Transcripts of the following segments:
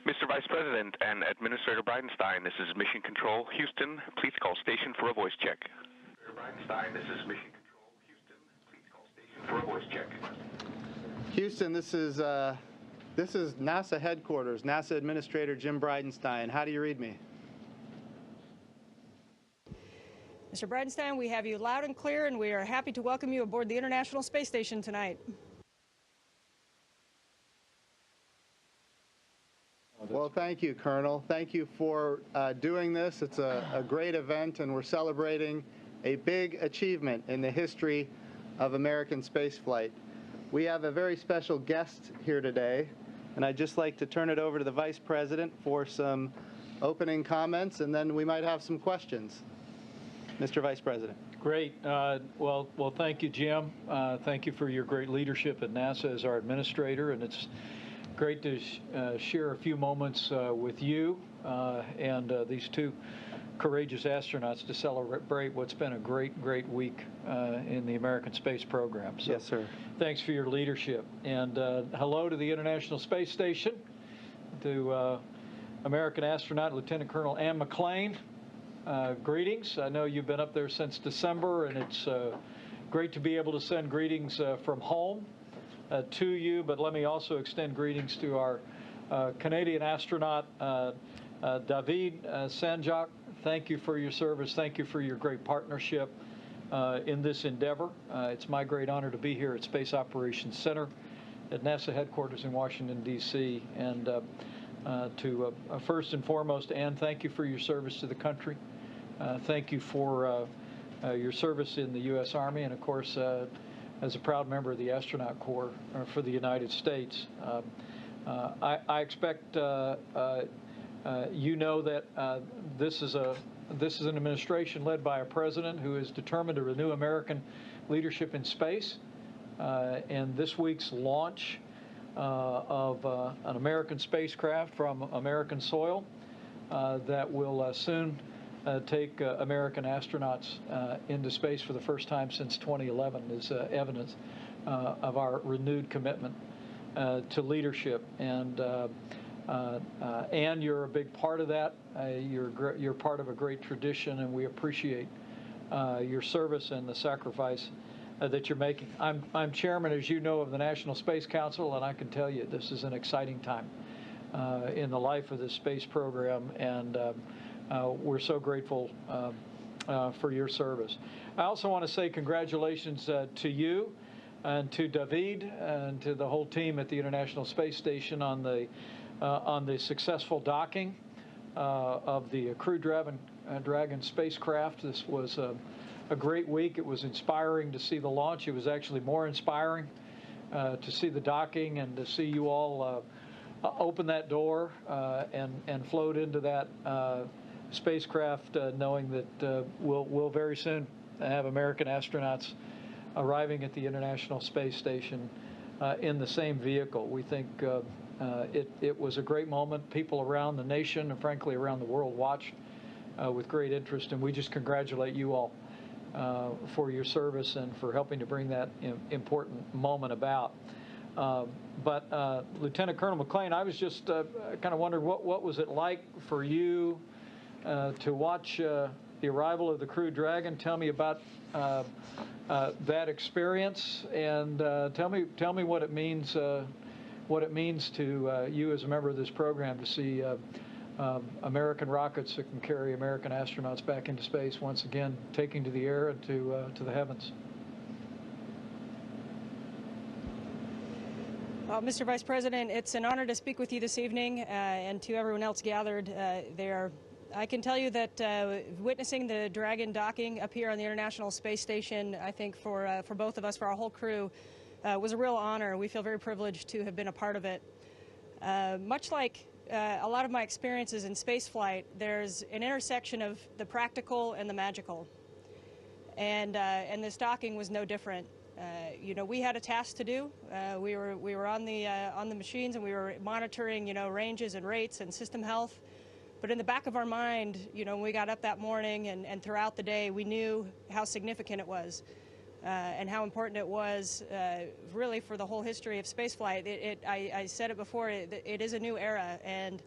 Mr. Vice President and Administrator Bridenstine, this is Mission Control, Houston. Please call station for a voice check. Bridenstine, this is Mission Control, Houston. Please call station for a voice check. Houston, this is NASA headquarters, NASA Administrator Jim Bridenstine. How do you read me? Mr. Bridenstine, we have you loud and clear, and we are happy to welcome you aboard the International Space Station tonight. Well, thank you, Colonel. Thank you for doing this. It's a great event, and we're celebrating a big achievement in the history of American spaceflight. We have a very special guest here today, and I'd just like to turn it over to the Vice President for some opening comments, and then we might have some questions. Mr. Vice President. Great. Well, thank you, Jim. Thank you for your great leadership at NASA as our administrator, and it's great to share a few moments with you and these two courageous astronauts to celebrate what's been a great week in the American space program. So yes, sir. Thanks for your leadership. And hello to the International Space Station, to American astronaut Lieutenant Colonel Ann McClain. Greetings. I know you've been up there since December, and it's great to be able to send greetings from home to you, but let me also extend greetings to our Canadian astronaut, David Sanjak. Thank you for your service. Thank you for your great partnership in this endeavor. It's my great honor to be here at Space Operations Center at NASA headquarters in Washington, D.C. And to first and foremost, Ann, thank you for your service to the country. Thank you for your service in the U.S. Army, and of course, as a proud member of the Astronaut Corps for the United States. I expect you know that this is an administration led by a president who is determined to renew American leadership in space. And this week's launch of an American spacecraft from American soil that will soon take American astronauts into space for the first time since 2011 is evidence of our renewed commitment to leadership. And Ann, you're a big part of that. You're part of a great tradition, and we appreciate your service and the sacrifice that you're making. I'm chairman, as you know, of the National Space Council, and I can tell you this is an exciting time in the life of this space program, and we're so grateful for your service. I also want to say congratulations to you and to David and to the whole team at the International Space Station on the successful docking of the Crew Dragon spacecraft. This was a great week. It was inspiring to see the launch. It was actually more inspiring to see the docking and to see you all open that door and float into that spacecraft, knowing that we'll very soon have American astronauts arriving at the International Space Station in the same vehicle. We think it was a great moment. People around the nation and frankly around the world watched with great interest, and we just congratulate you all for your service and for helping to bring that important moment about. But Lieutenant Colonel McClain, I was just kind of wondering what was it like for you to watch the arrival of the Crew Dragon? Tell me about that experience, and tell me what it means to you as a member of this program to see American rockets that can carry American astronauts back into space once again, taking to the air and to the heavens. Well, Mr. Vice President, it's an honor to speak with you this evening, and to everyone else gathered there. I can tell you that witnessing the Dragon docking up here on the International Space Station, I think for both of us, for our whole crew, was a real honor. We feel very privileged to have been a part of it. Much like a lot of my experiences in spaceflight, there's an intersection of the practical and the magical, and this docking was no different. You know, we had a task to do. We were on the machines, and we were monitoring, you know, ranges and rates and system health. But in the back of our mind, you know, when we got up that morning and throughout the day, we knew how significant it was. and how important it was really for the whole history of spaceflight. I said it before, it is a new era, and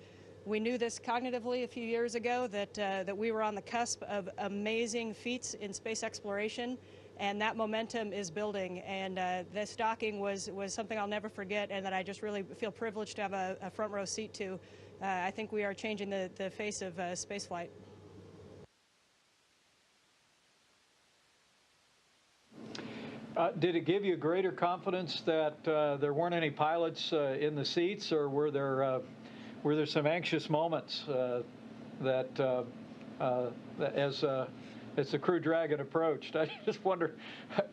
we knew this cognitively a few years ago that we were on the cusp of amazing feats in space exploration, and that momentum is building. And this docking was something I'll never forget, and that I just really feel privileged to have a front row seat to. I think we are changing the face of spaceflight. Did it give you greater confidence that there weren't any pilots in the seats, or were there some anxious moments that as the Crew Dragon approached? I just wonder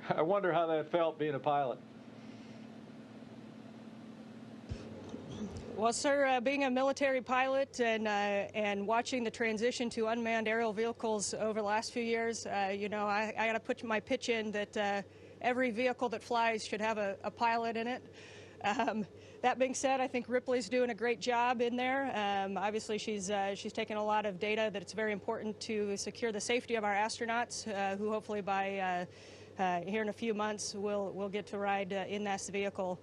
how that felt being a pilot. Well, sir, being a military pilot and watching the transition to unmanned aerial vehicles over the last few years, you know, I got to put my pitch in that every vehicle that flies should have a pilot in it. That being said, I think Ripley's doing a great job in there. Obviously, she's taken a lot of data that it's very important to secure the safety of our astronauts, who hopefully by here in a few months will get to ride in this vehicle.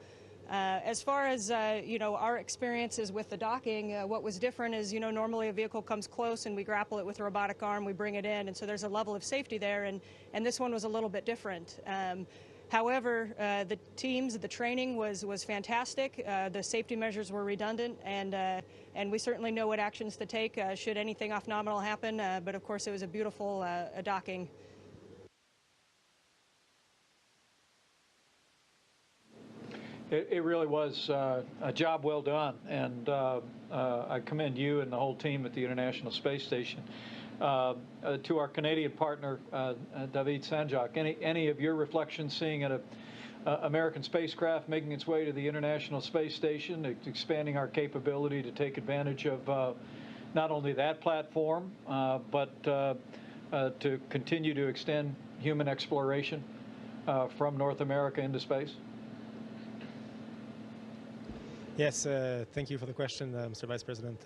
As far as you know, our experiences with the docking, what was different is, you know, normally a vehicle comes close and we grapple it with a robotic arm, we bring it in, and so there's a level of safety there, and this one was a little bit different. However, the teams, the training was fantastic. The safety measures were redundant, and we certainly know what actions to take should anything off-nominal happen. But of course, it was a beautiful docking. It really was a job well done, and I commend you and the whole team at the International Space Station. To our Canadian partner, David Sanjak, any of your reflections seeing an American spacecraft making its way to the International Space Station, expanding our capability to take advantage of not only that platform, but to continue to extend human exploration from North America into space? Yes, thank you for the question, Mr. Vice President.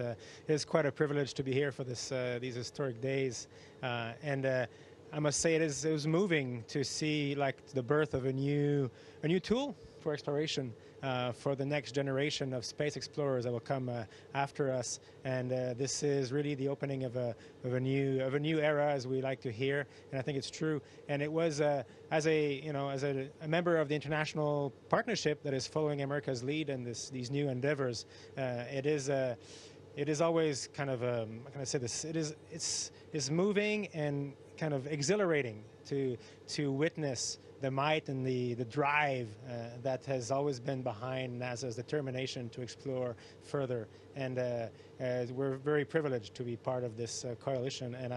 It's quite a privilege to be here for these historic days, and I must say it was moving to see like the birth of a new tool for exploration for the next generation of space explorers that will come after us. And this is really the opening of a new era, as we like to hear, and I think it's true. And it was as a member of the international partnership that is following America's lead in these new endeavors. It is always kind of how can I say this? It's moving and kind of exhilarating to witness the might and the drive that has always been behind NASA's determination to explore further. And we're very privileged to be part of this coalition, and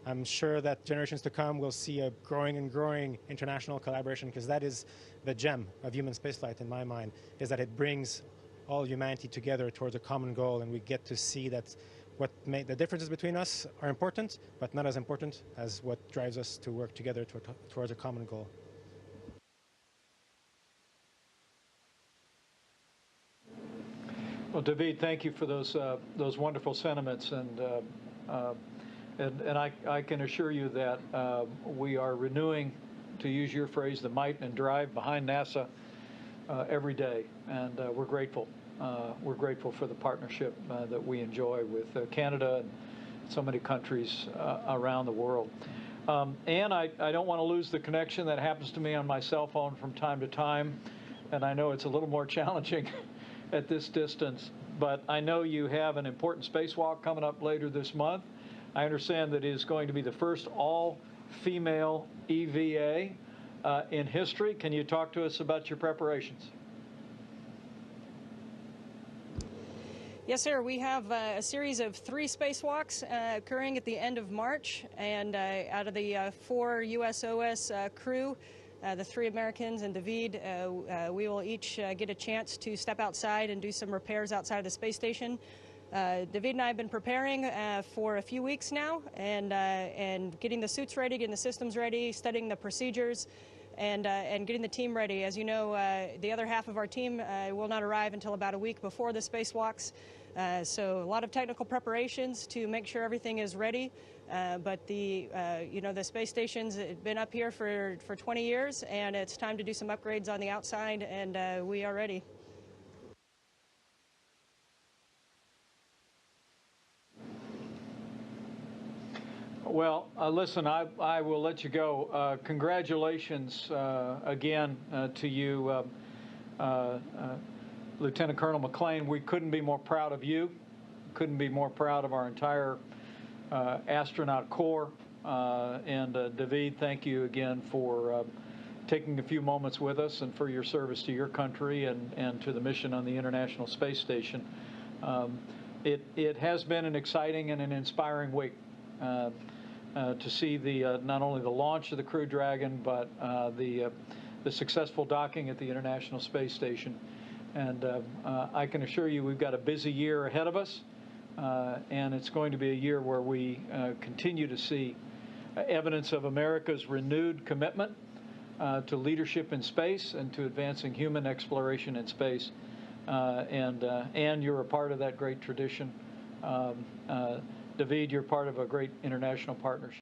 I'm sure that generations to come will see a growing and growing international collaboration, because that is the gem of human spaceflight in my mind, is that it brings all humanity together towards a common goal, and we get to see that the differences between us are important, but not as important as what drives us to work together towards a common goal. Well, David, thank you for those wonderful sentiments, and I can assure you that we are renewing, to use your phrase, the might and drive behind NASA every day, and we're grateful. We're grateful for the partnership that we enjoy with Canada and so many countries around the world. And I don't want to lose the connection that happens to me on my cell phone from time to time, and I know it's a little more challenging at this distance, but I know you have an important spacewalk coming up later this month. I understand that it is going to be the first all-female EVA in history. Can you talk to us about your preparations? Yes, sir. We have a series of 3 spacewalks occurring at the end of March, and out of the 4 USOS crew, the 3 Americans and David, we will each get a chance to step outside and do some repairs outside of the space station. David and I have been preparing for a few weeks now, and getting the suits ready, getting the systems ready, studying the procedures. and getting the team ready. As you know, the other half of our team will not arrive until about a week before the spacewalks. So a lot of technical preparations to make sure everything is ready. But the space station's been up here for 20 years, and it's time to do some upgrades on the outside, and we are ready. Well, listen, I will let you go. Congratulations again to you, Lieutenant Colonel McClain. We couldn't be more proud of you. Couldn't be more proud of our entire astronaut corps. And David, thank you again for taking a few moments with us and for your service to your country and to the mission on the International Space Station. It has been an exciting and an inspiring week. To see not only the launch of the Crew Dragon, but the successful docking at the International Space Station. And I can assure you we've got a busy year ahead of us, and it's going to be a year where we continue to see evidence of America's renewed commitment to leadership in space and to advancing human exploration in space. And you're a part of that great tradition. David, you're part of a great international partnership.